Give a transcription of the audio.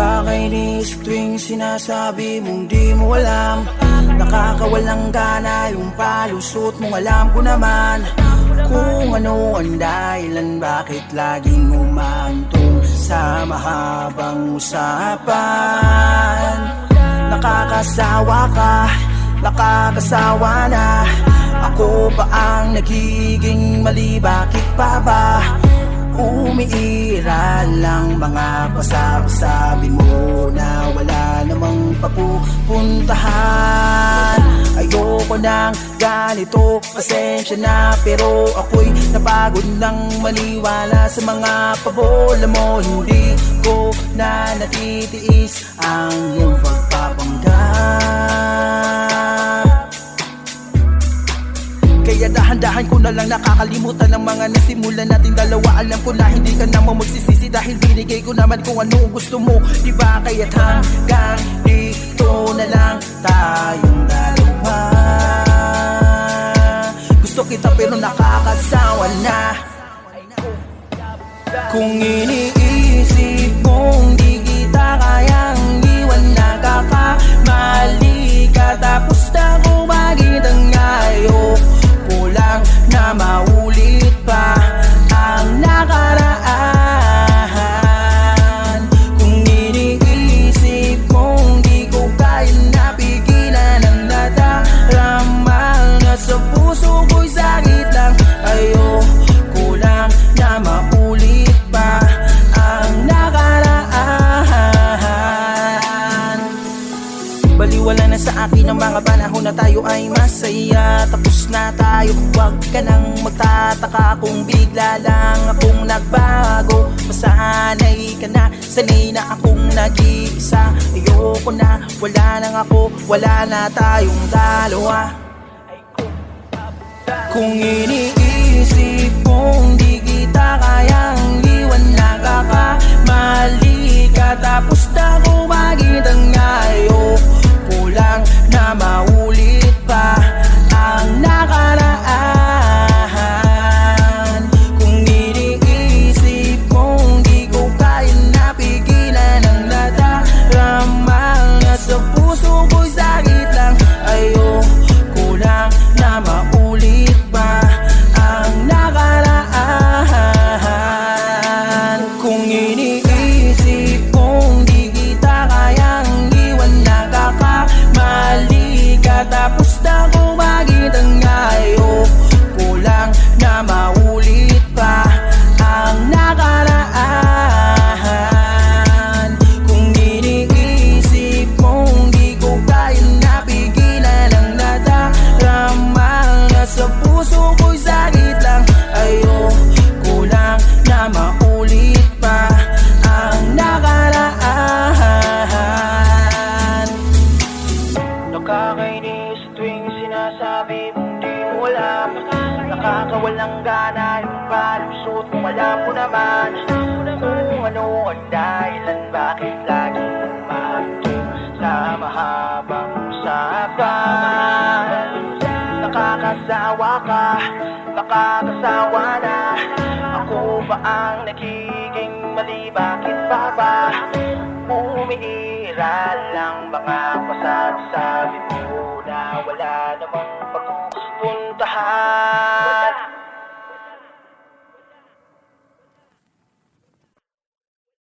Nakakainis tuwing sinasabi mong di mo alam. Nakakawalang gana yung palusot mong alam ko naman kung ano ang dahilan bakit laging umahantong sa mahabang usapan. Nakakasawa ka, nakakasawa na. Ako pa ang nagiging mali, bakit pa ba umiiral lang mga pasabi-sabi mo na wala namang papupuntahan? Ayoko nang ganito, pasensya na, pero ako'y napagod ng maniwala sa mga pabola mo. Hindi ko na natitiis ang iyong pagpapanggap. Kaya dahan-dahan ko na lang nakakalimutan ng mga nasimulan natin dalawa. Alam ko na hindi ka naman magsisisi dahil binigay ko naman kung ano gusto mo, diba? Kaya't hanggang dito na lang tayong dalawa. Gusto kita pero nakakasawa na. Kung iniisip mong di kita kayang iwan, nakakamali ka. Tapos na kumagit ang ngayon, kulang na maulit pa ang nakaraan. Kung iniisip mong di ko kaya napigilan ang nadarama na sa puso ko'y sakit lang. Kulang na maulit pa ang nakaraan. Baliwala na sa akin ang mga panahon na tayo ay masaya. Tapos na tayo, huwag ka nang magtataka kung bigla lang akong nagbago. Masanay ka na, sanay na akong nag-iisa. Ayoko na, wala nang ako, wala na tayong dalawa. Kung iniisip mong di kita kayang iwan, nakakamali ka. Tapos na kumagit ang ngayon, kulang na maulit pa ang nakaraan. Kung iniisip mong di ko kaya napigilan ang nadarama na sa puso ko'y sakit lang. Kulang na maulit pa ang nakaraan. Kung iniisip mong di kita kayang iwan, nakakamali ka. Tapos na kumagit ang ngayon, kulang na maulit pa ang nakaraan. Kung iniisip mong di ko kaya napigilan ang nadarama na sa puso ko'y sakit lang. Kulang na maulit pa ang nakaraan. Nakakainis tuwing sinasabi mong di mo alam. Nakakawalang gana yung palusot mong alam ko naman kung ano ang dahilan bakit laging umahantong sa mahabang usapan. Nakakasawa ka, nakakasawa na. Ako ba ang nagiging mali, bakit pa ba umiiral lang mga pasabi-sabi mo na wala namang